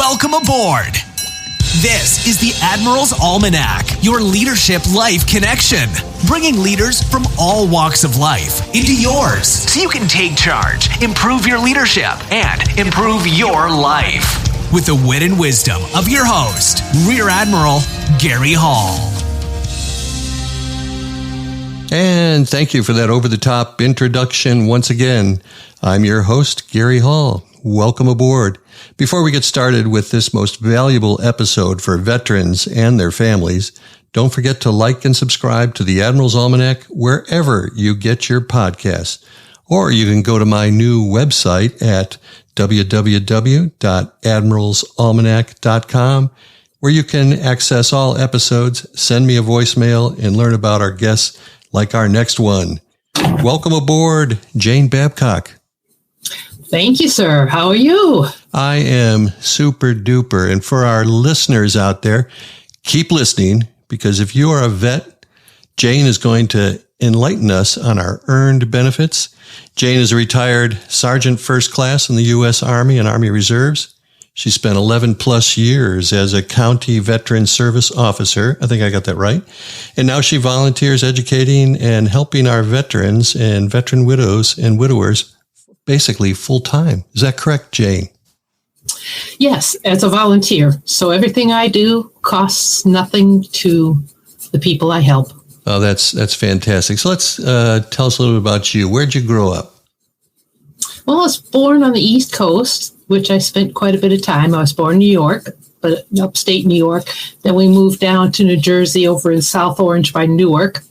Welcome aboard. This is the Admiral's Almanac, your leadership life connection, bringing leaders from all walks of life into yours so you can take charge, improve your leadership, and improve your life. With the wit and wisdom of your host, Rear Admiral Gary Hall. And thank you for that over-the-top introduction once again. I'm your host, Gary Hall. Welcome aboard. Before we get started with this most valuable episode for veterans and their families, don't forget to like and subscribe to the Admiral's Almanac wherever you get your podcasts. Or you can go to my new website at www.admiralsalmanac.com, where you can access all episodes, send me a voicemail, and learn about our guests like our next one. Welcome aboard, Jane Babcock. Thank you, sir. How are you? I am super duper. And for our listeners out there, keep listening, because if you are a vet, Jane is going to enlighten us on our earned benefits. Jane is a retired Sergeant First Class in the U.S. Army and Army Reserves. She spent 11 plus years as a county veteran service officer. I think I got that right. And now she volunteers educating and helping our veterans and veteran widows and widowers basically full time. Is that correct, Jane? Yes, as a volunteer. So everything I do costs nothing to the people I help. Oh, that's fantastic. So let's tell us a little bit about you. Where'd you grow up? Well, I was born on the East Coast, which I spent quite a bit of time. I was born in New York, but upstate New York. Then we moved down to New Jersey over in South Orange by Newark,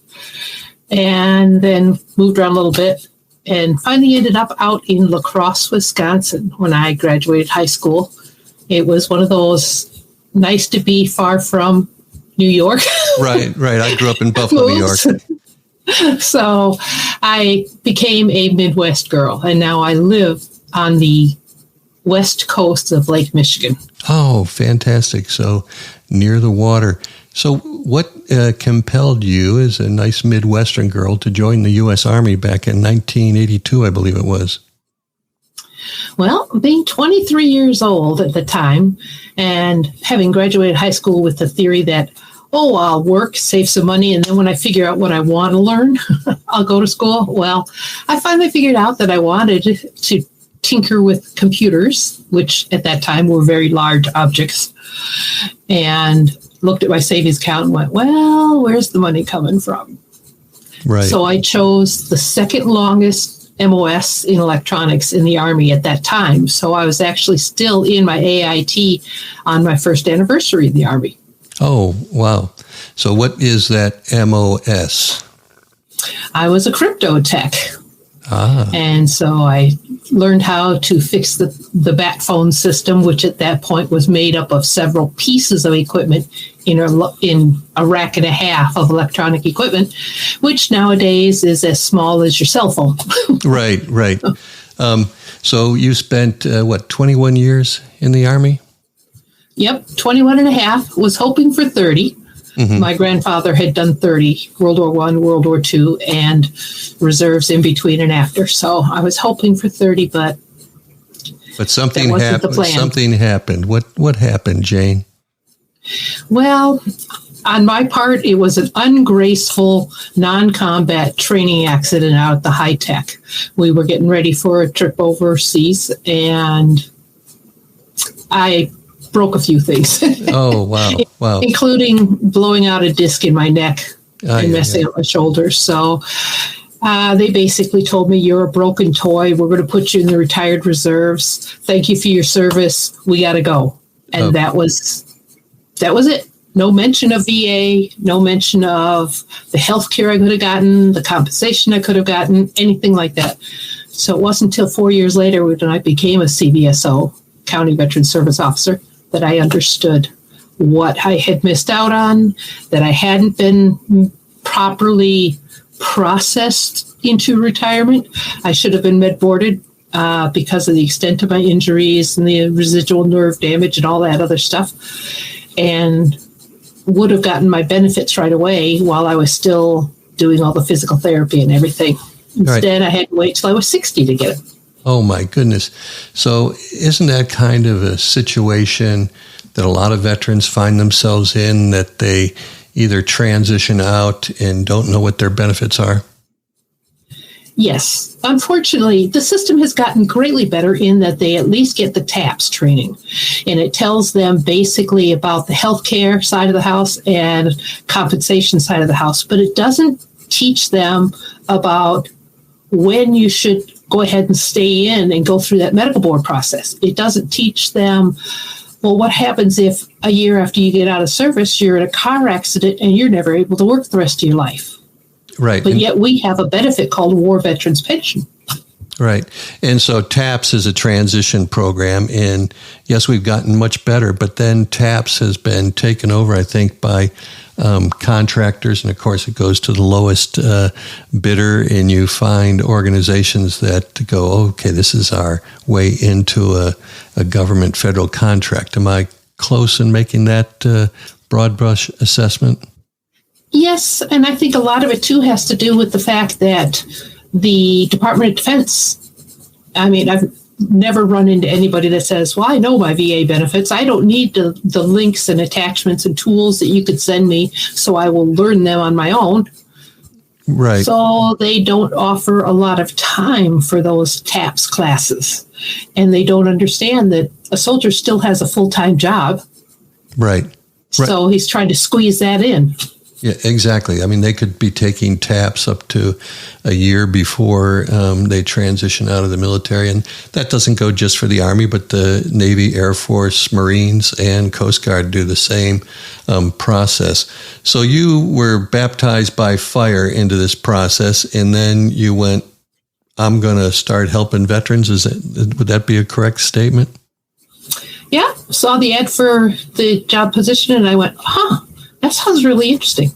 and then moved around a little bit and finally ended up out in La Crosse, Wisconsin when I graduated high school. It was one of those nice to be far from New York. Right. I grew up in Buffalo, New York. So I became a Midwest girl, and now I live on the west coast of Lake Michigan. Oh, fantastic. So near the water. So what compelled you as a nice Midwestern girl to join the U.S. Army back in 1982, I believe it was? Well, being 23 years old at the time and having graduated high school with the theory that, I'll work, save some money, and then when I figure out what I want to learn, I'll go to school. Well, I finally figured out that I wanted to tinker with computers, which at that time were very large objects, and looked at my savings account and went, well, where's the money coming from? Right. So I chose the second longest MOS in electronics in the Army at that time. So I was actually still in my AIT on my first anniversary in the Army. Oh, wow. So what is that MOS? I was a crypto tech. Ah. And so I learned how to fix the bat phone system, which at that point was made up of several pieces of equipment in a rack and a half of electronic equipment, which nowadays is as small as your cell phone. Right. So you spent, 21 years in the Army? Yep, 21 and a half. Was hoping for 30. Mm-hmm. My grandfather had done 30, World War I, World War II, and reserves in between and after. So I was hoping for 30, but something happened. Something happened. What happened, Jane? Well, on my part, it was an ungraceful non-combat training accident out at the high tech. We were getting ready for a trip overseas, and I broke a few things. Oh, wow. Including blowing out a disc in my neck and messing up my shoulders. So they basically told me, you're a broken toy. We're going to put you in the retired reserves. Thank you for your service. We got to go. And that was it. No mention of VA, no mention of the health care I could have gotten, the compensation I could have gotten, anything like that. So it wasn't until 4 years later when I became a CVSO, County Veteran Service Officer, that I understood what I had missed out on, that I hadn't been properly processed into retirement. I should have been med-boarded because of the extent of my injuries and the residual nerve damage and all that other stuff, and would have gotten my benefits right away while I was still doing all the physical therapy and everything. Instead, I had to wait till I was 60 to get it. Oh, my goodness. So isn't that kind of a situation that a lot of veterans find themselves in, that they either transition out and don't know what their benefits are? Yes. Unfortunately, the system has gotten greatly better in that they at least get the TAPS training. And it tells them basically about the healthcare side of the house and compensation side of the house. But it doesn't teach them about when you should go ahead and stay in and go through that medical board process. It doesn't teach them, well, what happens if a year after you get out of service, you're in a car accident and you're never able to work the rest of your life? Right. But yet we have a benefit called War Veterans Pension. Right. And so TAPS is a transition program. And yes, we've gotten much better, but then TAPS has been taken over, I think, by contractors. And of course, it goes to the lowest bidder, and you find organizations that go, okay, this is our way into a government federal contract. Am I close in making that broad brush assessment? Yes, and I think a lot of it, too, has to do with the fact that the Department of Defense, I mean, I've never run into anybody that says, well, I know my VA benefits. I don't need the links and attachments and tools that you could send me, so I will learn them on my own. Right. So they don't offer a lot of time for those TAPS classes, and they don't understand that a soldier still has a full-time job. Right. So he's trying to squeeze that in. Yeah, exactly. I mean, they could be taking TAPS up to a year before they transition out of the military. And that doesn't go just for the Army, but the Navy, Air Force, Marines, and Coast Guard do the same process. So you were baptized by fire into this process, and then you went, I'm going to start helping veterans. Would that be a correct statement? Yeah, saw the ad for the job position, and I went, that sounds really interesting.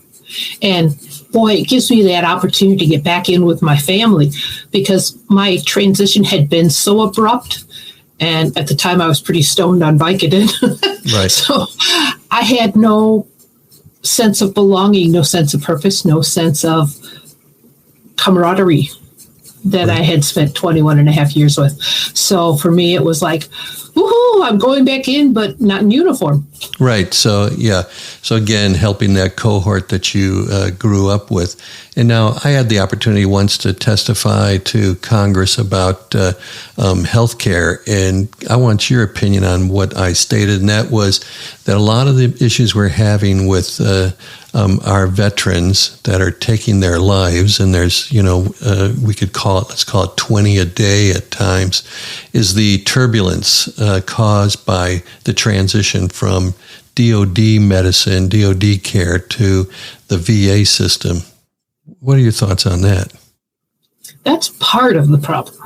And boy, it gives me that opportunity to get back in with my family, because my transition had been so abrupt. And at the time I was pretty stoned on Vicodin. Right. So I had no sense of belonging, no sense of purpose, no sense of camaraderie that I had spent 21 and a half years with. So for me, it was like, woohoo, I'm going back in, but not in uniform. Right. So, yeah. So again, helping that cohort that you grew up with. And now I had the opportunity once to testify to Congress about health care. And I want your opinion on what I stated. And that was that a lot of the issues we're having with our veterans that are taking their lives, and there's, we could let's call it 20 a day at times, is the turbulence caused by the transition from DOD medicine, DOD care to the VA system. What are your thoughts on that? That's part of the problem.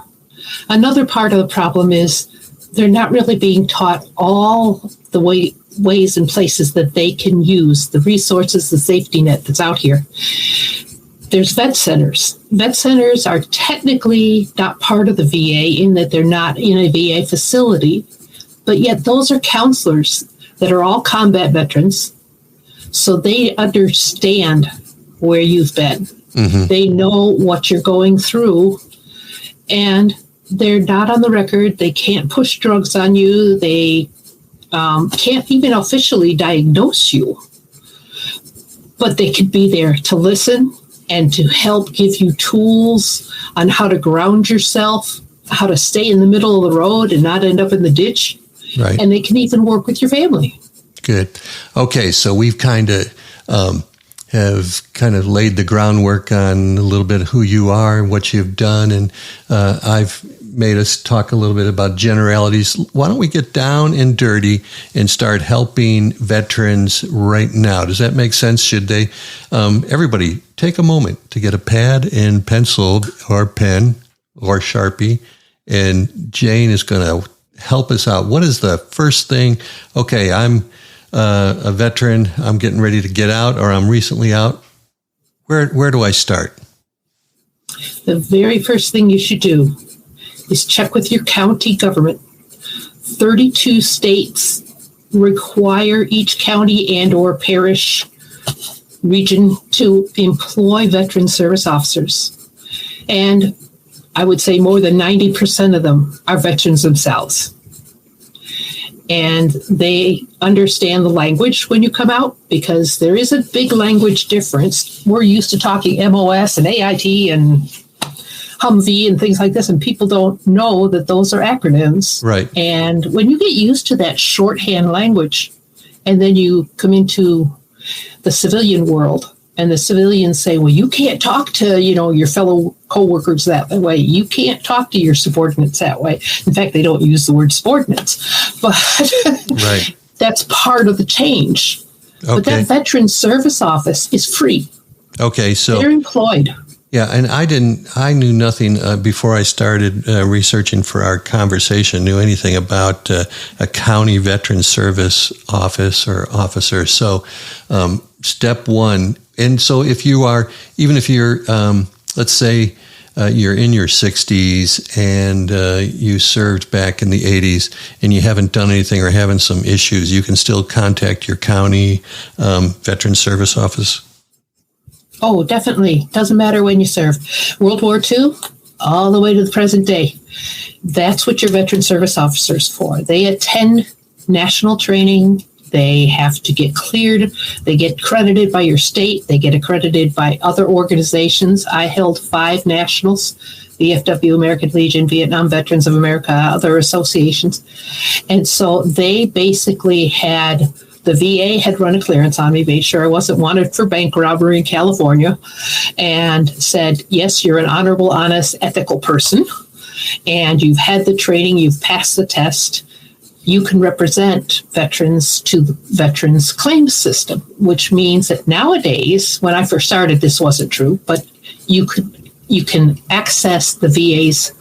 Another part of the problem is they're not really being taught all the ways and places that they can use the resources, the safety net that's out here. There's vet centers. Vet centers are technically not part of the VA in that they're not in a VA facility, but yet those are counselors that are all combat veterans, so they understand where you've been. Mm-hmm. They know what you're going through, and they're not on the record. They can't push drugs on you. They can't even officially diagnose you, but they could be there to listen and to help give you tools on how to ground yourself, how to stay in the middle of the road and not end up in the ditch. Right. And they can even work with your family. Good. Okay, so we've kind of have laid the groundwork on a little bit of who you are and what you've done, and I've made us talk a little bit about generalities. Why don't we get down and dirty and start helping veterans right now? Does that make sense? Should they, everybody, take a moment to get a pad and pencil or pen or Sharpie, and Jane is going to help us out. What is the first thing? Okay, I'm a veteran, I'm getting ready to get out, or I'm recently out. Where do I start? The very first thing you should do is check with your county government. 32 states require each county and or parish region to employ veteran service officers. And I would say more than 90% of them are veterans themselves. And they understand the language when you come out, because there is a big language difference. We're used to talking MOS and AIT and Humvee and things like this, and people don't know that those are acronyms. Right. And when you get used to that shorthand language, and then you come into the civilian world, and the civilians say, well, you can't talk to, your fellow coworkers that way. You can't talk to your subordinates that way. In fact, they don't use the word subordinates, but right. That's part of the change. Okay. But that Veterans Service Office is free. Okay, so they're employed. Yeah, and I knew nothing before I started researching for our conversation, knew anything about a county veteran service office or officer. So step one, and so if you are, even if you're, let's say you're in your 60s and you served back in the 80s and you haven't done anything or having some issues, you can still contact your county veteran service office? Oh, definitely. Doesn't matter when you served. World War II, all the way to the present day. That's what your veteran service officers for. They attend national training. They have to get cleared. They get accredited by your state. They get accredited by other organizations. I held 5 nationals, VFW, American Legion, Vietnam Veterans of America, other associations. And so they basically had... The VA had run a clearance on me, made sure I wasn't wanted for bank robbery in California, and said, yes, you're an honorable, honest, ethical person, and you've had the training, you've passed the test. You can represent veterans to the Veterans Claims System, which means that nowadays, when I first started, this wasn't true, but you can access the VA's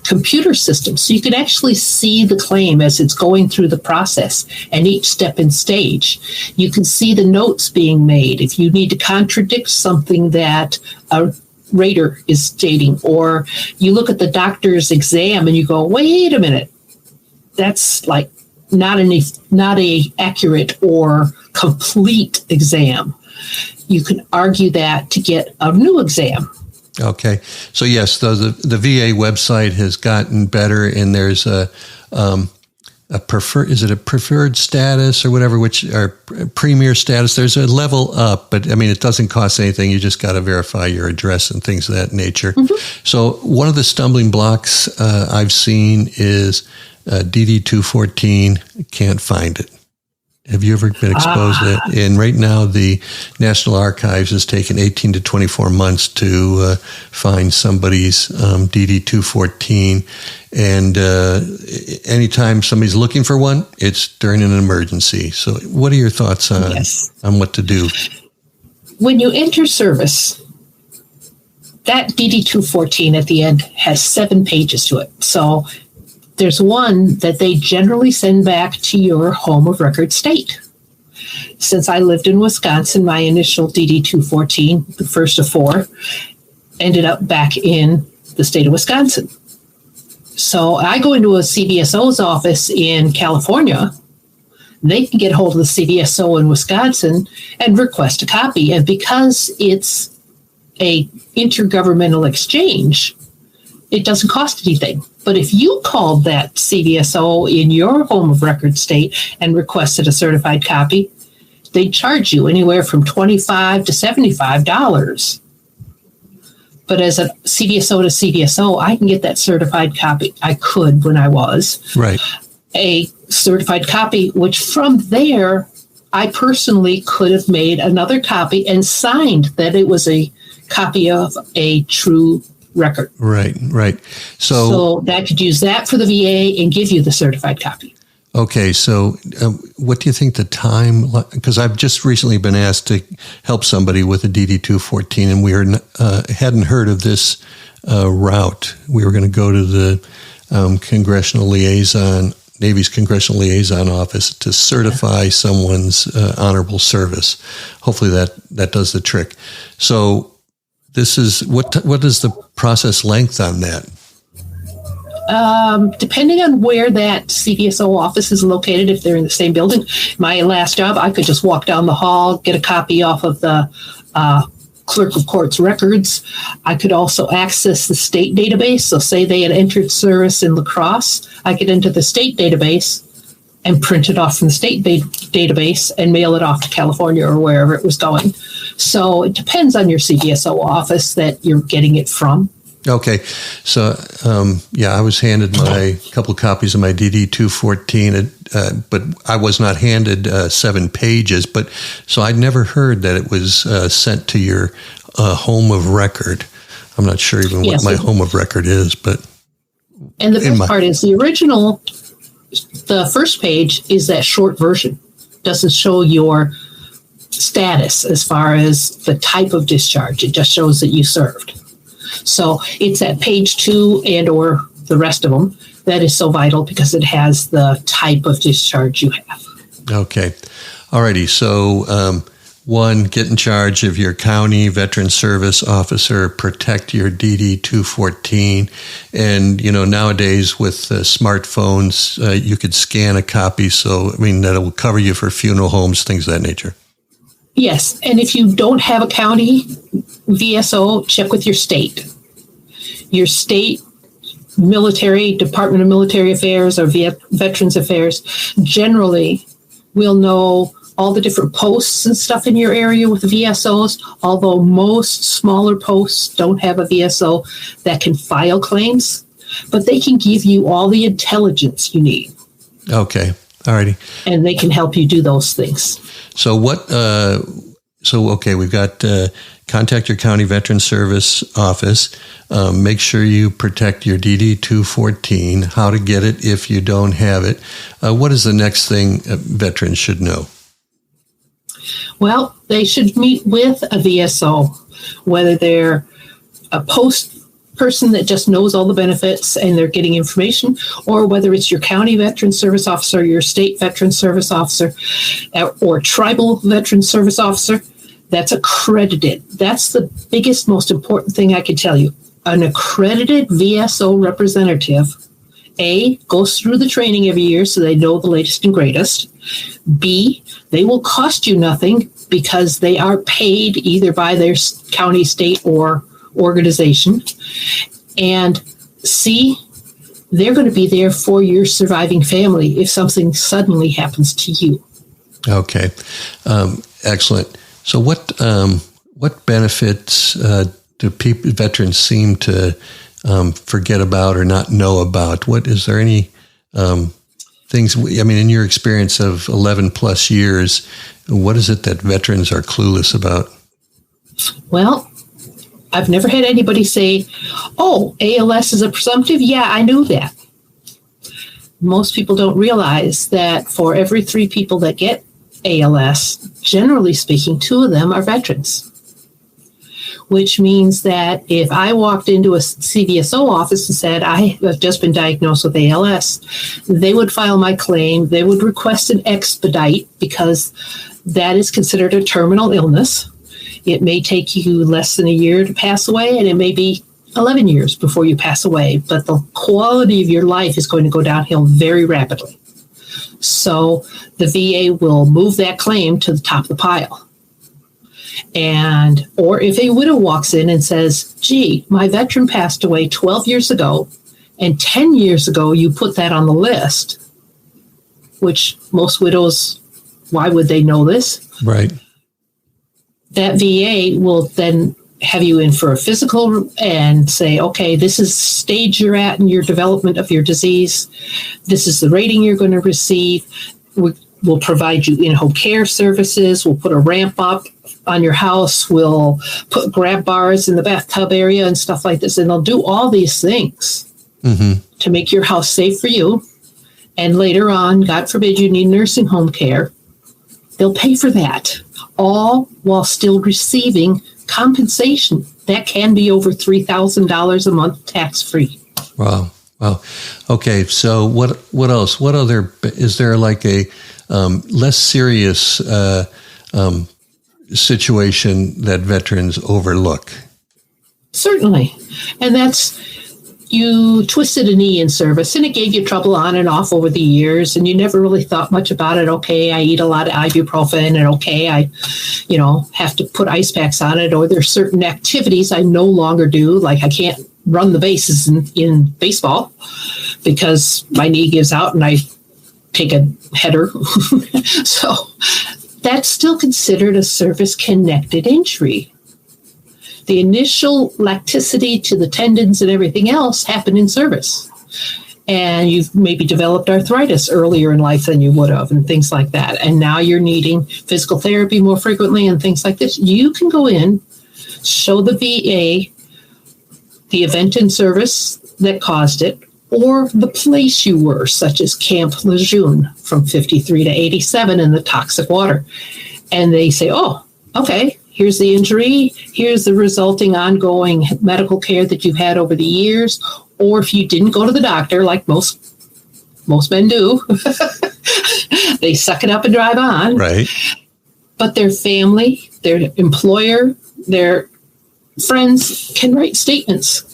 computer system. So you can actually see the claim as it's going through the process and each step and stage. You can see the notes being made. If you need to contradict something that a rater is stating, or you look at the doctor's exam and you go, wait a minute, that's like not a accurate or complete exam. You can argue that to get a new exam. Okay. So yes, the VA website has gotten better, and there's a preferred status or whatever, or premier status. There's a level up, but I mean, it doesn't cost anything. You just got to verify your address and things of that nature. Mm-hmm. So one of the stumbling blocks I've seen is DD-214. Can't find it. Have you ever been exposed to that? And right now, the National Archives has taken 18 to 24 months to find somebody's DD-214. And anytime somebody's looking for one, it's during an emergency. So what are your thoughts on what to do? When you enter service, that DD-214 at the end has 7 pages to it. So there's one that they generally send back to your home of record state. Since I lived in Wisconsin, my initial DD-214, the first of 4, ended up back in the state of Wisconsin. So I go into a CVSO's office in California. They can get hold of the CVSO in Wisconsin and request a copy. And because it's a intergovernmental exchange, it doesn't cost anything. But if you called that CVSO in your home of record state and requested a certified copy, they'd charge you anywhere from $25 to $75. But as a CVSO to CVSO, I can get that certified copy. I could when I was. Right. A certified copy, which from there, I personally could have made another copy and signed that it was a copy of a true record. Right. So that could use that for the VA and give you the certified copy. Okay, so what do you think the time, because I've just recently been asked to help somebody with a DD-214, and we hadn't heard of this route. We were going to go to the Congressional Liaison, Navy's Congressional Liaison Office to certify someone's honorable service. Hopefully that does the trick. So this is, what is the process length on that? Depending on where that CVSO office is located, if they're in the same building. My last job, I could just walk down the hall, get a copy off of the clerk of court's records. I could also access the state database. So say they had entered service in La Crosse, I could enter the state database and print it off from the state database and mail it off to California or wherever it was going. So it depends on your CVSO office that you're getting it from. Okay. So, I was handed my couple copies of my DD-214, but I was not handed 7 pages. But so I'd never heard that it was sent to your home of record. I'm not sure even what my home of record is, but. And the best part is the original, the first page is that short version. Doesn't show your status as far as the type of discharge. It just shows that you served. So it's at page 2 and or the rest of them that is so vital because it has the type of discharge you have. Okay. All righty. So, 1, get in charge of your county veteran service officer, protect your DD-214. And, nowadays with smartphones, you could scan a copy. So, that will cover you for funeral homes, things of that nature. Yes. And if you don't have a county VSO, check with your state. Your state military, Department of Military Affairs or Veterans Affairs generally will know all the different posts and stuff in your area with VSOs, although most smaller posts don't have a VSO that can file claims, but they can give you all the intelligence you need. Okay. All righty. And they can help you do those things. So we've got contact your county veteran service office. Make sure you protect your DD-214, how to get it if you don't have it. What is the next thing veterans should know? Well, they should meet with a VSO, whether they're a post person that just knows all the benefits and they're getting information, or whether it's your county veteran service officer, your state veteran service officer, or tribal veteran service officer that's accredited. That's the biggest, most important thing I can tell you. An accredited VSO representative, A, goes through the training every year so they know the latest and greatest. B, they will cost you nothing because they are paid either by their county, state, or organization. And C, they're going to be there for your surviving family if something suddenly happens to you. Okay. Excellent. So what benefits do veterans seem to forget about or not know about? Is there any things, in your experience of 11 plus years, what is it that veterans are clueless about? Well, I've never had anybody say, oh, ALS is a presumptive? Yeah, I knew that. Most people don't realize that for every 3 people that get ALS, generally speaking, 2 of them are veterans. Which means that if I walked into a CVSO office and said, I have just been diagnosed with ALS, they would file my claim. They would request an expedite because that is considered a terminal illness. It may take you less than a year to pass away, and it may be 11 years before you pass away, but the quality of your life is going to go downhill very rapidly. So the VA will move that claim to the top of the pile. Or if a widow walks in and says, gee, my veteran passed away 12 years ago, and 10 years ago you put that on the list, which most widows, why would they know this? Right. That VA will then have you in for a physical and say, okay, this is the stage you're at in your development of your disease. This is the rating you're going to receive. We'll provide you in-home care services. We'll put a ramp up on your house. We'll put grab bars in the bathtub area and stuff like this. And they'll do all these things to make your house safe for you. And later on, God forbid you need nursing home care, they'll pay for that, all while still receiving compensation. That can be over $3,000 a month tax-free. Wow. Okay. So what else? What other, is there like a less serious situation that veterans overlook? Certainly. And that's you twisted a knee in service and it gave you trouble on and off over the years and you never really thought much about it. Okay, I eat a lot of ibuprofen and okay, I, have to put ice packs on it, or there's certain activities I no longer do. Like I can't run the bases in baseball because my knee gives out and I take a header. So that's still considered a service-connected injury. The initial lacticity to the tendons and everything else happened in service. And you've maybe developed arthritis earlier in life than you would have and things like that. And now you're needing physical therapy more frequently and things like this. You can go in, show the VA the event in service that caused it, or the place you were, such as Camp Lejeune from 53 to 87 in the toxic water. And they say, oh, okay, here's the injury, here's the resulting ongoing medical care that you've had over the years. Or if you didn't go to the doctor, like most men do, they suck it up and drive on. Right. But their family, their employer, their friends can write statements.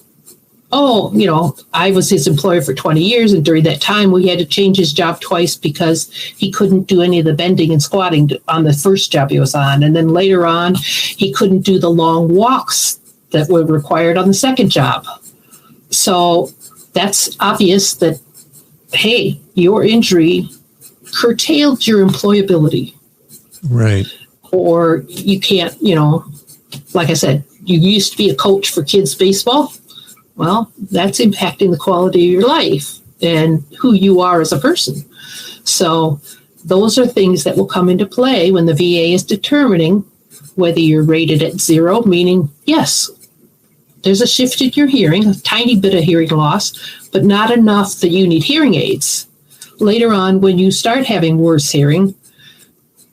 Oh, I was his employer for 20 years, and during that time, we had to change his job twice because he couldn't do any of the bending and squatting on the first job he was on. And then later on, he couldn't do the long walks that were required on the second job. So that's obvious that, hey, your injury curtailed your employability. Right. Or you can't, like I said, you used to be a coach for kids baseball. Well, that's impacting the quality of your life and who you are as a person. So those are things that will come into play when the VA is determining whether you're rated at 0, meaning, yes, there's a shift in your hearing, a tiny bit of hearing loss, but not enough that you need hearing aids. Later on, when you start having worse hearing,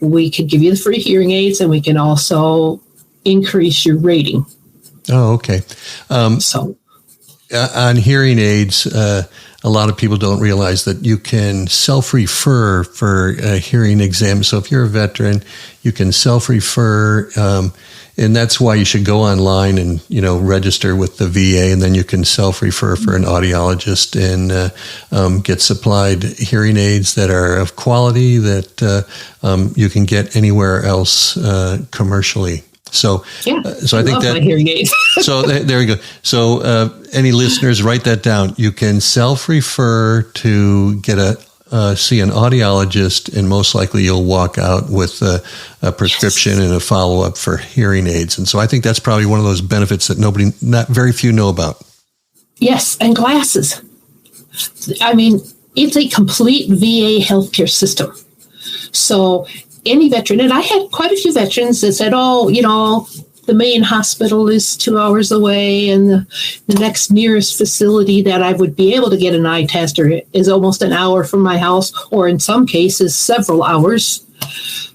we can give you the free hearing aids and we can also increase your rating. Oh, okay. On hearing aids, a lot of people don't realize that you can self-refer for a hearing exam. So if you're a veteran, you can self-refer, and that's why you should go online and, register with the VA, and then you can self-refer for an audiologist and get supplied hearing aids that are of quality that you can get anywhere else commercially. So, so I think that, my hearing aids. So there you go. So any listeners, write that down. You can self-refer to get see an audiologist, and most likely you'll walk out with a prescription and a follow-up for hearing aids. And so I think that's probably one of those benefits that not very few know about. Yes, and glasses. I mean, it's a complete VA healthcare system. So any veteran, and I had quite a few veterans that said, the main hospital is 2 hours away, and the next nearest facility that I would be able to get an eye tester is almost an hour from my house, or in some cases, several hours.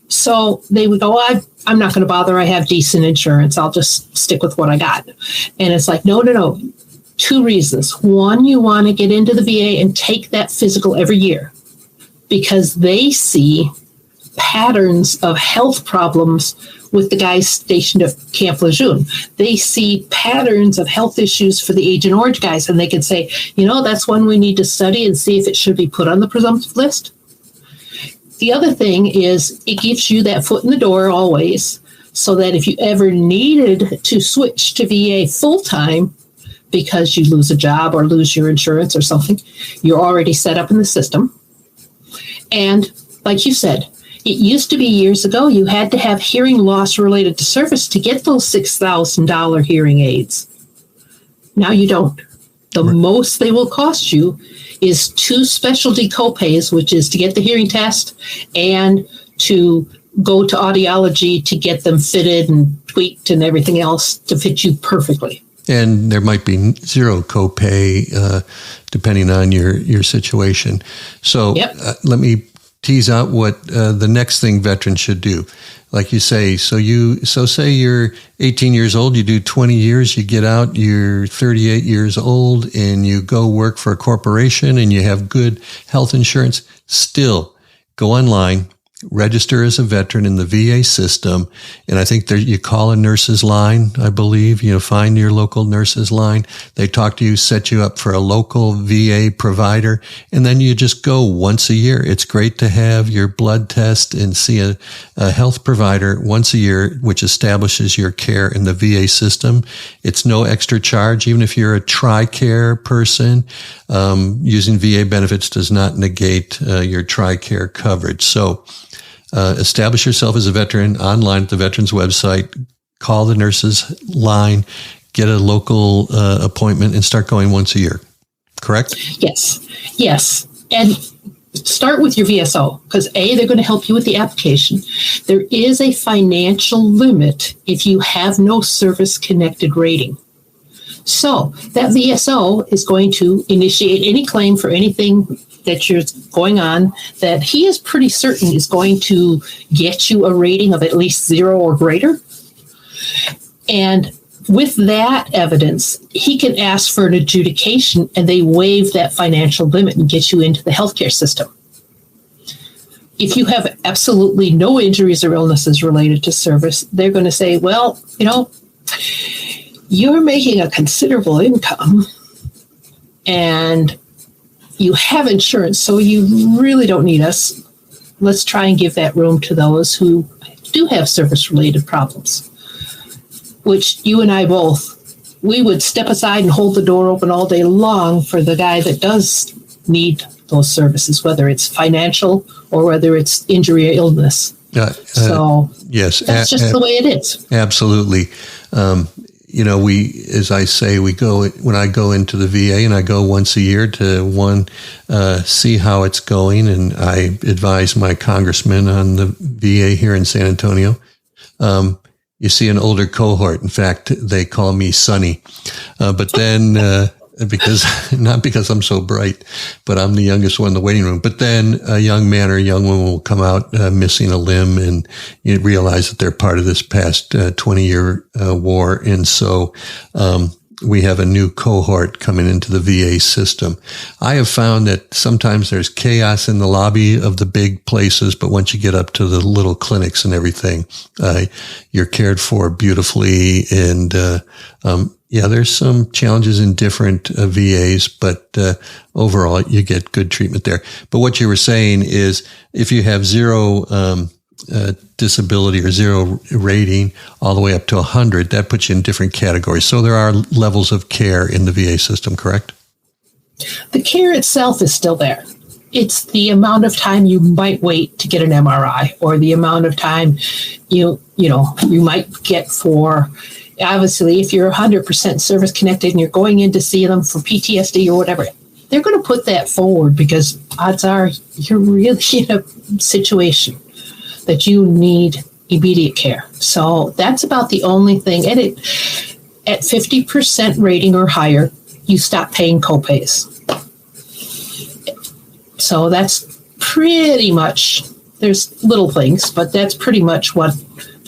So they would go, I'm not going to bother. I have decent insurance. I'll just stick with what I got. And it's like, no. 2 reasons. One, you want to get into the VA and take that physical every year because they see patterns of health problems with the guys stationed at Camp Lejeune. They see patterns of health issues for the Agent Orange guys, and they can say, that's one we need to study and see if it should be put on the presumptive list. The other thing is it gives you that foot in the door always, so that if you ever needed to switch to VA full-time because you lose a job or lose your insurance or something, you're already set up in the system. And like you said, it used to be years ago, you had to have hearing loss related to service to get those $6,000 hearing aids. Now you don't. The most they will cost you is 2 specialty copays, which is to get the hearing test and to go to audiology to get them fitted and tweaked and everything else to fit you perfectly. And there might be 0 copay depending on your situation. So let me tease out what the next thing veterans should do. Like you say, so say you're 18 years old, you do 20 years, you get out, you're 38 years old, and you go work for a corporation and you have good health insurance. Still, go online register as a veteran in the VA system. And I think you call a nurse's line, I believe, find your local nurse's line. They talk to you, set you up for a local VA provider, and then you just go once a year. It's great to have your blood test and see a health provider once a year, which establishes your care in the VA system. It's no extra charge. Even if you're a TRICARE person, using VA benefits does not negate your TRICARE coverage. So, establish yourself as a veteran online at the veterans website, call the nurse's line, get a local appointment, and start going once a year. Correct? Yes. And start with your VSO because they're going to help you with the application. There is a financial limit if you have no service-connected rating. So that VSO is going to initiate any claim for anything that you're going on that he is pretty certain is going to get you a rating of at least 0 or greater. And with that evidence, he can ask for an adjudication and they waive that financial limit and get you into the healthcare system. If you have absolutely no injuries or illnesses related to service, they're going to say, well, you're making a considerable income and you have insurance, so you really don't need us. Let's try and give that room to those who do have service-related problems, which you and I both, we would step aside and hold the door open all day long for the guy that does need those services, whether it's financial or whether it's injury or illness. Yes, that's just the way it is. Absolutely. As I say, when I go into the VA, and I go once a year to see how it's going, and I advise my congressman on the VA here in San Antonio. You see an older cohort. In fact, they call me Sonny. But then, not because I'm so bright, but I'm the youngest one in the waiting room. But then a young man or a young woman will come out missing a limb, and you realize that they're part of this past 20-year war. And so we have a new cohort coming into the VA system. I have found that sometimes there's chaos in the lobby of the big places, but once you get up to the little clinics and everything, you're cared for beautifully. And there's some challenges in different VAs, but overall you get good treatment there. But what you were saying is if you have 0 disability or 0 rating all the way up to 100, that puts you in different categories. So there are levels of care in the VA system, correct? The care itself is still there. It's the amount of time you might wait to get an MRI, or the amount of time you might get for. Obviously, if you're 100% service connected and you're going in to see them for PTSD or whatever, they're going to put that forward because odds are you're really in a situation that you need immediate care. So that's about the only thing. And at 50% rating or higher, you stop paying copays. So that's pretty much, there's little things, but that's pretty much what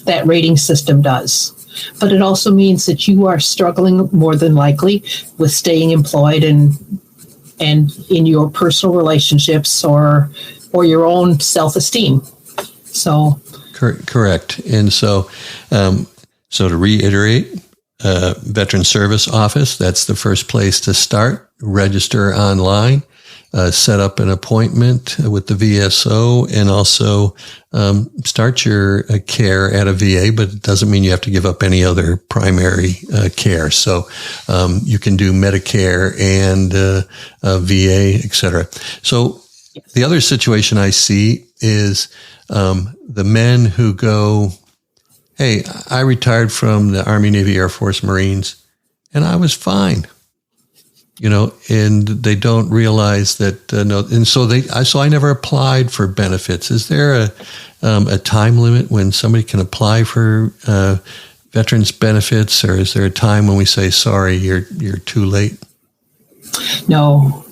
that rating system does. But it also means that you are struggling more than likely with staying employed and in your personal relationships or your own self-esteem. So correct. And so to reiterate, Veteran Service Office, that's the first place to start. Register online, set up an appointment with the VSO, and also start your care at a VA, but it doesn't mean you have to give up any other primary care. So you can do Medicare and VA, et cetera. So the other situation I see is the men who go, hey, I retired from the Army, Navy, Air Force, Marines, and I was fine. And they don't realize that, no, and so I never applied for benefits. Is there a time limit when somebody can apply for veterans benefits, or is there a time when we say, sorry, you're too late? No.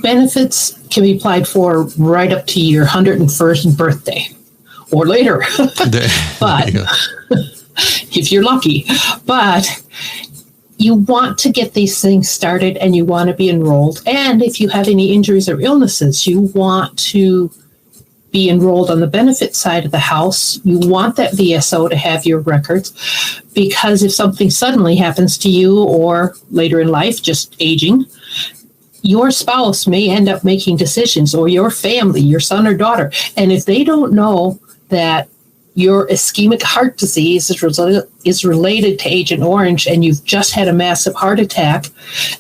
Benefits can be applied for right up to your 101st birthday or later, but if you're lucky. But you want to get these things started and you want to be enrolled. And if you have any injuries or illnesses, you want to be enrolled on the benefit side of the house, you want that VSO to have your records, because if something suddenly happens to you or later in life, just aging, your spouse may end up making decisions, or your family, your son or daughter. And if they don't know that your ischemic heart disease is related to Agent Orange, and you've just had a massive heart attack,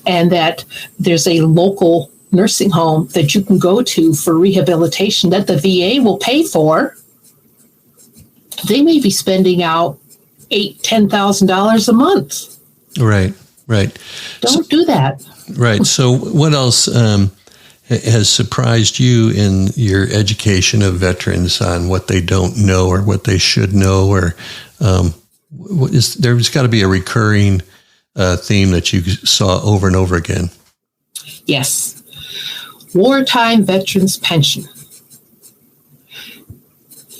and that there's a local nursing home that you can go to for rehabilitation that the VA will pay for, they may be spending out $8,000-$10,000 a month. Right. Don't do that. Right. So what else has surprised you in your education of veterans on what they don't know or what they should know? Or there's got to be a recurring theme that you saw over and over again. Yes. Wartime veterans pension.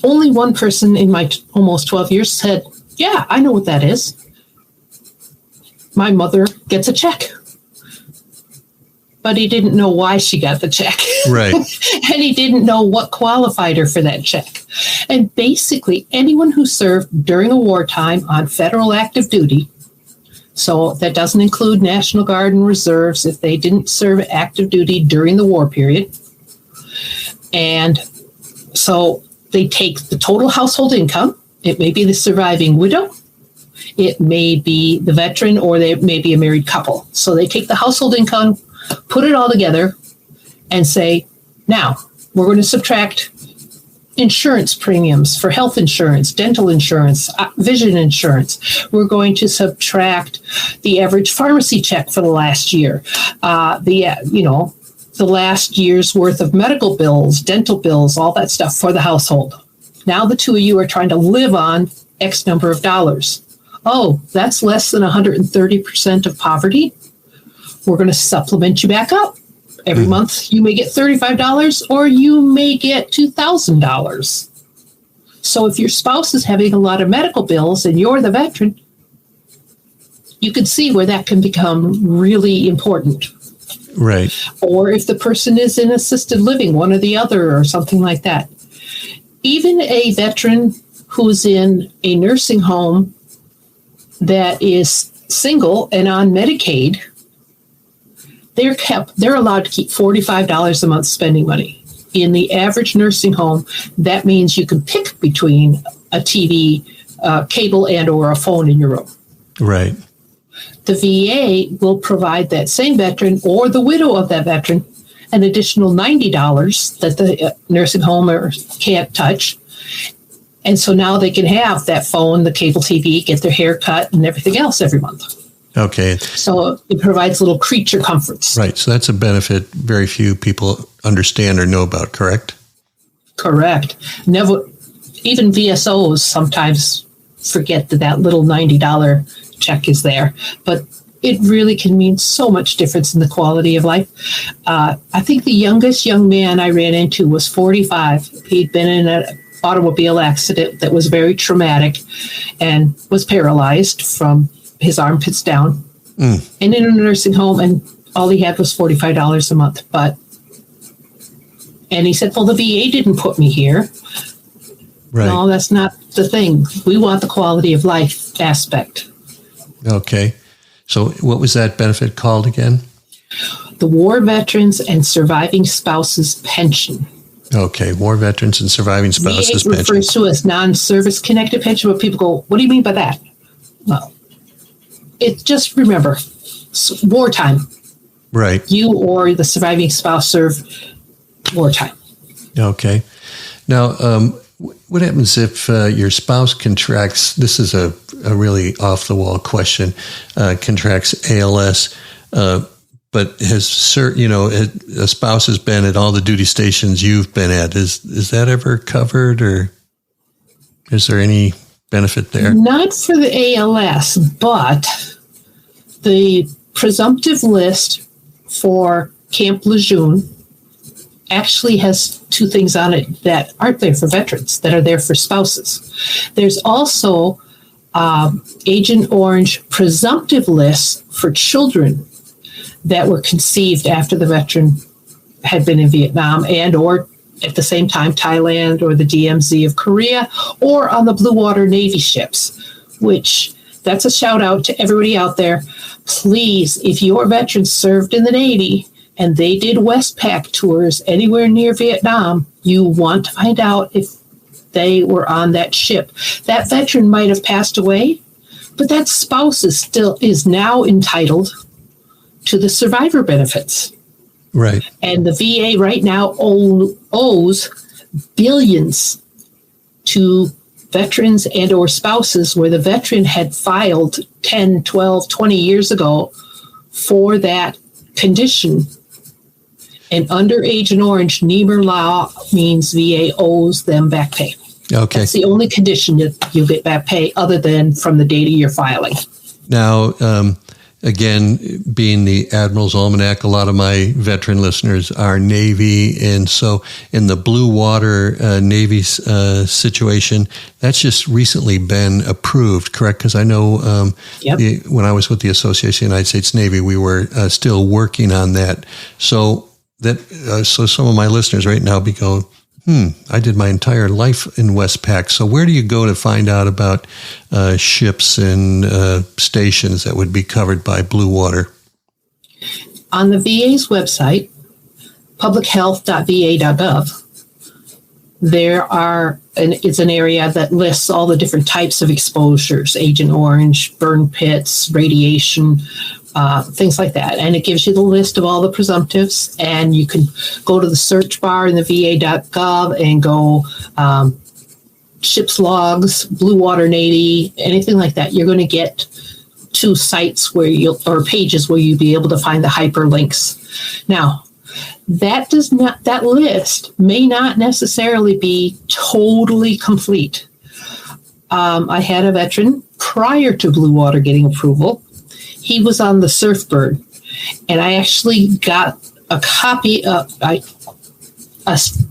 Only one person in my almost 12 years said, yeah, I know what that is. My mother gets a check. But he didn't know why she got the check. Right. And he didn't know what qualified her for that check. And basically, anyone who served during a wartime on federal active duty, so that doesn't include National Guard and reserves if they didn't serve active duty during the war period. And so they take the total household income. It may be the surviving widow. It may be the veteran, or they may be a married couple. So they take the household income, put it all together, and say, now we're going to subtract insurance premiums for health insurance, dental insurance, vision insurance. We're going to subtract the average pharmacy check for the last year, the last year's worth of medical bills, dental bills, all that stuff for the household. Now the two of you are trying to live on X number of dollars. Oh, that's less than 130% of poverty. We're going to supplement you back up. Every month you may get $35 or you may get $2,000. So if your spouse is having a lot of medical bills and you're the veteran, you can see where that can become really important. Right. Or if the person is in assisted living, one or the other, or something like that. Even a veteran who's in a nursing home that is single and on Medicaid, they're allowed to keep $45 a month spending money. In the average nursing home, that means you can pick between a TV, cable, and or a phone in your room. Right. The VA will provide that same veteran or the widow of that veteran an additional $90 that the nursing home can't touch. And so now they can have that phone, the cable TV, get their hair cut, and everything else every month. Okay. So it provides little creature comforts. Right. So that's a benefit very few people understand or know about, correct? Correct. Never, even VSOs sometimes forget that little $90 check is there. But it really can mean so much difference in the quality of life. I think the youngest young man I ran into was 45. He'd been in an automobile accident that was very traumatic and was paralyzed from his armpits down, and in a nursing home, and all he had was $45 a month. And he said, well, the VA didn't put me here. Right. No, that's not the thing. We want the quality of life aspect. Okay. So what was that benefit called again? The War Veterans and Surviving Spouses Pension. Okay, War Veterans and Surviving Spouses VA Pension. refers to as non-service connected pension, but people go, what do you mean by that? Well, just remember, wartime. Right. You or the surviving spouse serve wartime. Okay. Now, what happens if your spouse contracts, this is a really off-the-wall question, contracts ALS, but a spouse has been at all the duty stations you've been at. Is that ever covered, or is there any benefit there? Not for the ALS, but the presumptive list for Camp Lejeune actually has two things on it that aren't there for veterans, that are there for spouses. There's also Agent Orange presumptive lists for children that were conceived after the veteran had been in Vietnam and or at the same time, Thailand or the DMZ of Korea, or on the Blue Water Navy ships, which that's a shout out to everybody out there. Please, if your veterans served in the Navy and they did Westpac tours anywhere near Vietnam, you want to find out if they were on that ship. That veteran might have passed away, but that spouse is now entitled to the survivor benefits. Right. And the VA right now owes billions to veterans and or spouses where the veteran had filed 10, 12, 20 years ago for that condition. And under Agent Orange, Niebuhr law means VA owes them back pay. Okay. That's the only condition that you get back pay other than from the date of your filing. Now, again, being the Admiral's Almanac, a lot of my veteran listeners are Navy. And so in the Blue Water Navy situation, that's just recently been approved, correct? Because I know when I was with the Association of the United States Navy, we were still working on that. So so some of my listeners right now be going, I did my entire life in Westpac. So where do you go to find out about ships and stations that would be covered by Blue Water? On the VA's website, publichealth.va.gov, it's an area that lists all the different types of exposures, Agent Orange, burn pits, radiation, things like that. And it gives you the list of all the presumptives, and you can go to the search bar in the va.gov and go ship's logs, Blue Water Navy, anything like that. You're going to get to sites or pages where you'll be able to find the hyperlinks. Now, that list may not necessarily be totally complete. I had a veteran prior to Blue Water getting approval. He was on the Surfbird, and I actually got a copy of an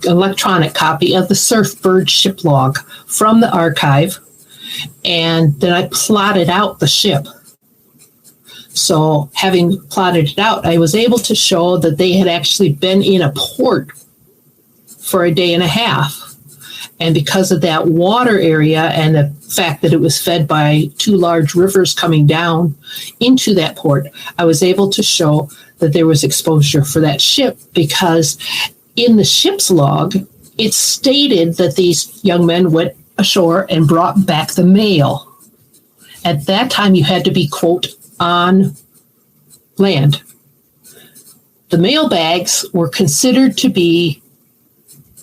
electronic copy of the Surfbird ship log from the archive, and then I plotted out the ship. So having plotted it out, I was able to show that they had actually been in a port for a day and a half. And because of that water area and the fact that it was fed by two large rivers coming down into that port, I was able to show that there was exposure for that ship, because in the ship's log, it stated that these young men went ashore and brought back the mail. At that time, you had to be, quote, on land. The mail bags were considered to be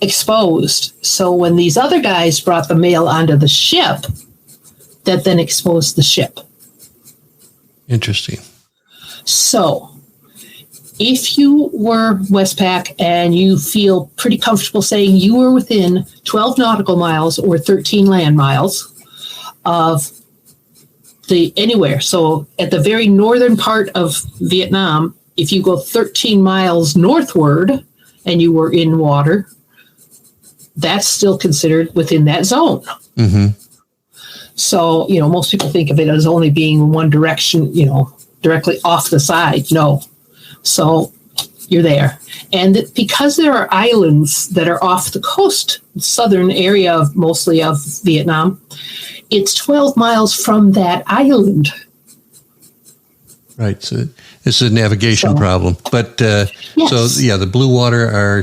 exposed. So when these other guys brought the mail onto the ship, that then exposed the ship. Interesting. So if you were Westpac and you feel pretty comfortable saying you were within 12 nautical miles or 13 land miles of anywhere. So at the very northern part of Vietnam, if you go 13 miles northward and you were in water, that's still considered within that zone. Mm-hmm. So, most people think of it as only being one direction, directly off the side. No. So you're there. And because there are islands that are off the coast, southern area mostly of Vietnam, it's 12 miles from that island. Right. So it's a navigation problem. But yes. The Blue Water, our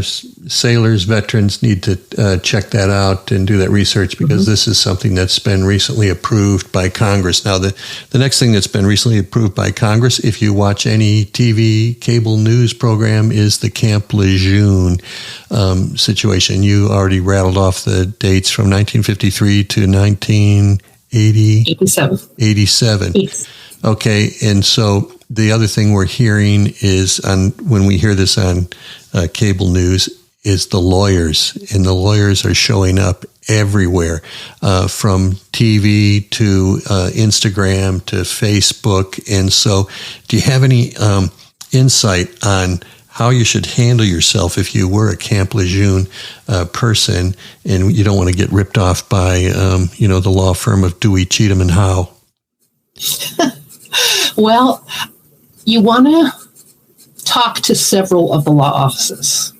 sailors, veterans need to check that out and do that research, because this is something that's been recently approved by Congress. Now, the next thing that's been recently approved by Congress, if you watch any TV cable news program, is the Camp Lejeune situation. You already rattled off the dates from 1953 to 1987. Okay, and so the other thing we're hearing is, when we hear this on cable news, is the lawyers. And the lawyers are showing up everywhere, from TV to Instagram to Facebook. And so do you have any insight on how you should handle yourself if you were a Camp Lejeune person and you don't want to get ripped off by, the law firm of Dewey, Cheatham, and Howe? Well, you want to talk to several of the law offices.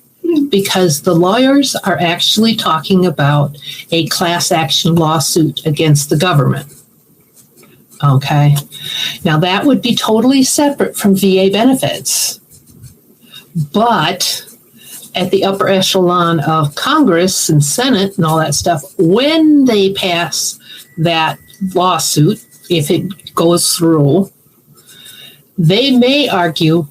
because the lawyers are actually talking about a class action lawsuit against the government. Okay. Now that would be totally separate from VA benefits. But at the upper echelon of Congress and Senate and all that stuff, when they pass that lawsuit, if it goes through, they may argue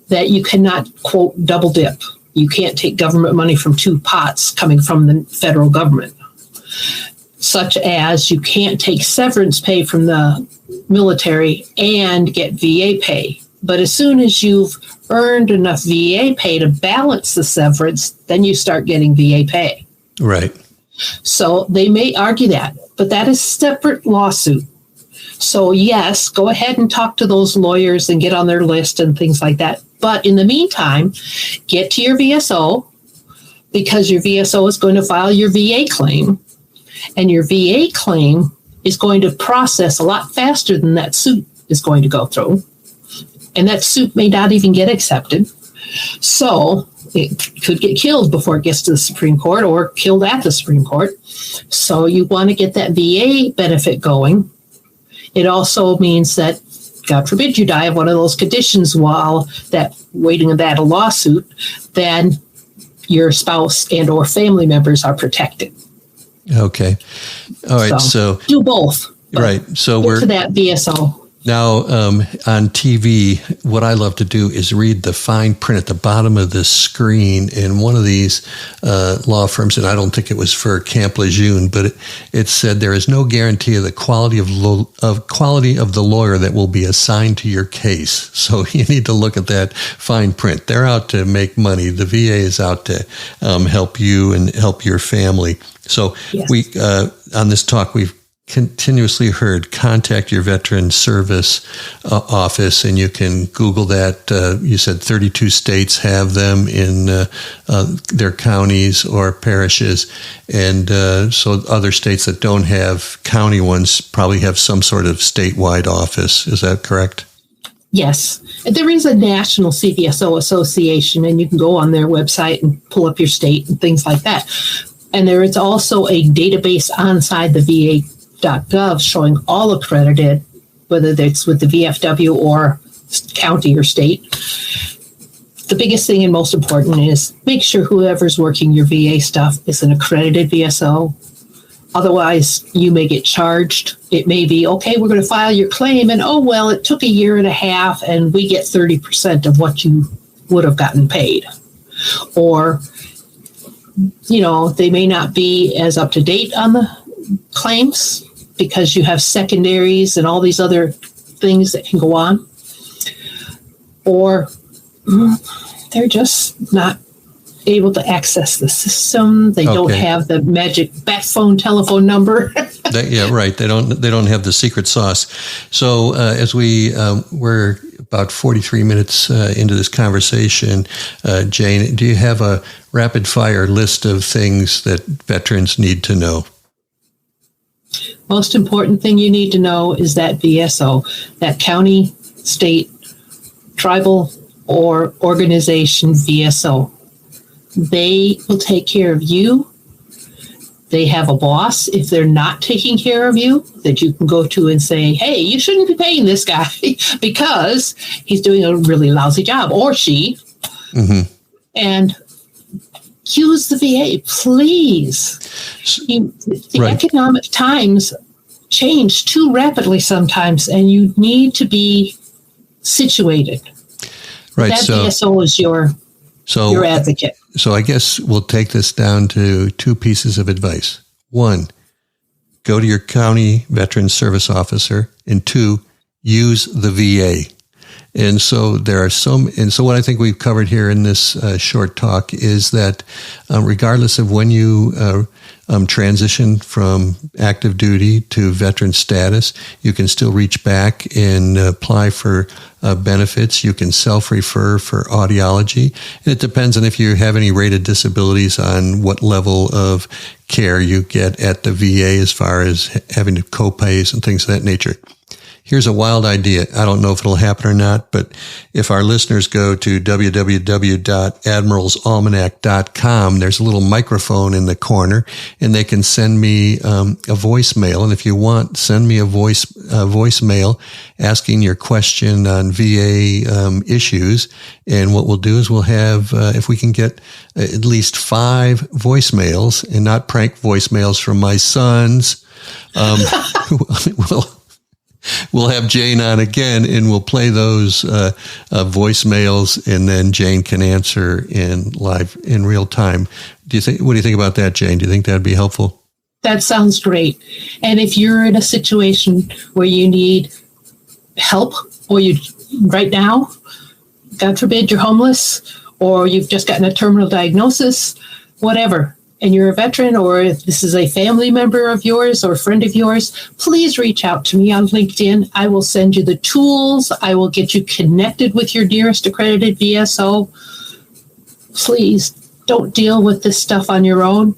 that you cannot, quote, double dip. You can't take government money from two pots coming from the federal government, such as you can't take severance pay from the military and get VA pay. But as soon as you've earned enough VA pay to balance the severance, then you start getting VA pay. Right. So they may argue that, but that is a separate lawsuit. So yes, go ahead and talk to those lawyers and get on their list and things like that. But in the meantime, get to your VSO, because your VSO is going to file your VA claim, and your VA claim is going to process a lot faster than that suit is going to go through. And that suit may not even get accepted. So it could get killed before it gets to the Supreme Court or killed at the Supreme Court. So you want to get that VA benefit going. It also means that, God forbid, you die of one of those conditions while that waiting of that a lawsuit, then your spouse and or family members are protected. Okay. All right. So do both. Right. So get we're to that VSO. Now, on TV, what I love to do is read the fine print at the bottom of the screen in one of these law firms, and I don't think it was for Camp Lejeune, but it said there is no guarantee of the quality of the lawyer that will be assigned to your case. So you need to look at that fine print. They're out to make money. The VA is out to help you and help your family. So yes. We on this talk, we've continuously heard contact your veteran service office, and you can Google that. You said 32 states have them in their counties or parishes, and so other states that don't have county ones probably have some sort of statewide office. Is that correct? Yes. There is a national CVSO association, and you can go on their website and pull up your state and things like that. And there is also a database inside the VA.gov showing all accredited, whether it's with the VFW or county or state. The biggest thing and most important is make sure whoever's working your VA stuff is an accredited VSO. Otherwise, you may get charged. It may be, okay, we're going to file your claim, and oh, well, it took a year and a half, and we get 30% of what you would have gotten paid. Or, you know, they may not be as up to date on the claims because you have secondaries and all these other things that can go on. Or they're just not able to access the system. They don't have the magic backphone telephone number. Yeah, right. They don't have the secret sauce. So as we're about 43 minutes into this conversation, Jane, do you have a rapid fire list of things that veterans need to know? Most important thing you need to know is that VSO, that county, state, tribal, or organization VSO. They will take care of you. They have a boss if they're not taking care of you that you can go to and say, hey, you shouldn't be paying this guy because he's doing a really lousy job, or she. Mm-hmm. And use the VA, please. The right. Economic times change too rapidly sometimes, and you need to be situated. Right. That VSO is your advocate. So I guess we'll take this down to two pieces of advice. One, go to your county veteran service officer, and two, use the VA. And so what I think we've covered here in this short talk is that regardless of when you transition from active duty to veteran status, you can still reach back and apply for benefits. You can self-refer for audiology. And it depends on if you have any rated disabilities on what level of care you get at the VA as far as having to co-pays and things of that nature. here's a wild idea. I don't know if it'll happen or not, but if our listeners go to www.admiralsalmanac.com, there's a little microphone in the corner, and they can send me a voicemail. And if you want, send me a voicemail asking your question on VA issues. And what we'll do is we'll have, if we can get at least 5 voicemails, and not prank voicemails from my sons, we'll have Jane on again, and we'll play those voicemails, and then Jane can answer in real time. What do you think about that, Jane? Do you think that'd be helpful? That sounds great. And if you're in a situation where you need help, or you right now, God forbid, you're homeless, or you've just gotten a terminal diagnosis, whatever, and you're a veteran, or if this is a family member of yours or a friend of yours, please reach out to me on LinkedIn. I will send you the tools. I will get you connected with your nearest accredited VSO. Please don't deal with this stuff on your own.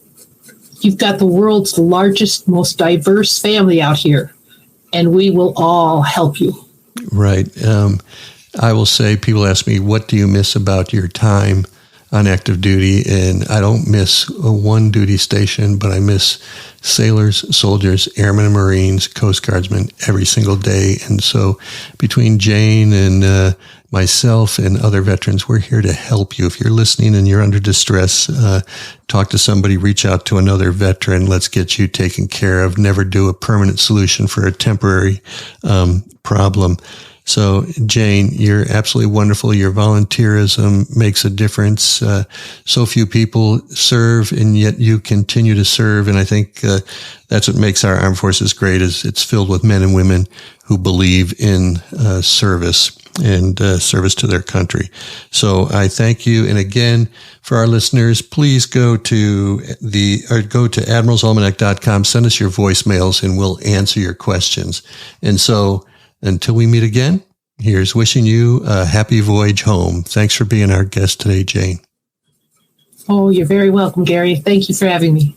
You've got the world's largest, most diverse family out here, and we will all help you. Right. I will say, people ask me, what do you miss about your time on active duty? And I don't miss one duty station, but I miss sailors, soldiers, airmen and Marines, Coast Guardsmen every single day. And so between Jane and myself and other veterans, we're here to help you. If you're listening and you're under distress, talk to somebody, reach out to another veteran. Let's get you taken care of. Never do a permanent solution for a temporary problem. So, Jane, you're absolutely wonderful. Your volunteerism makes a difference. So few people serve, and yet you continue to serve. And I think that's what makes our armed forces great, is it's filled with men and women who believe in service and service to their country. So I thank you. And again, for our listeners, please go to admiralsalmanac.com, send us your voicemails, and we'll answer your questions. And so, until we meet again, here's wishing you a happy voyage home. Thanks for being our guest today, Jane. Oh, you're very welcome, Gary. Thank you for having me.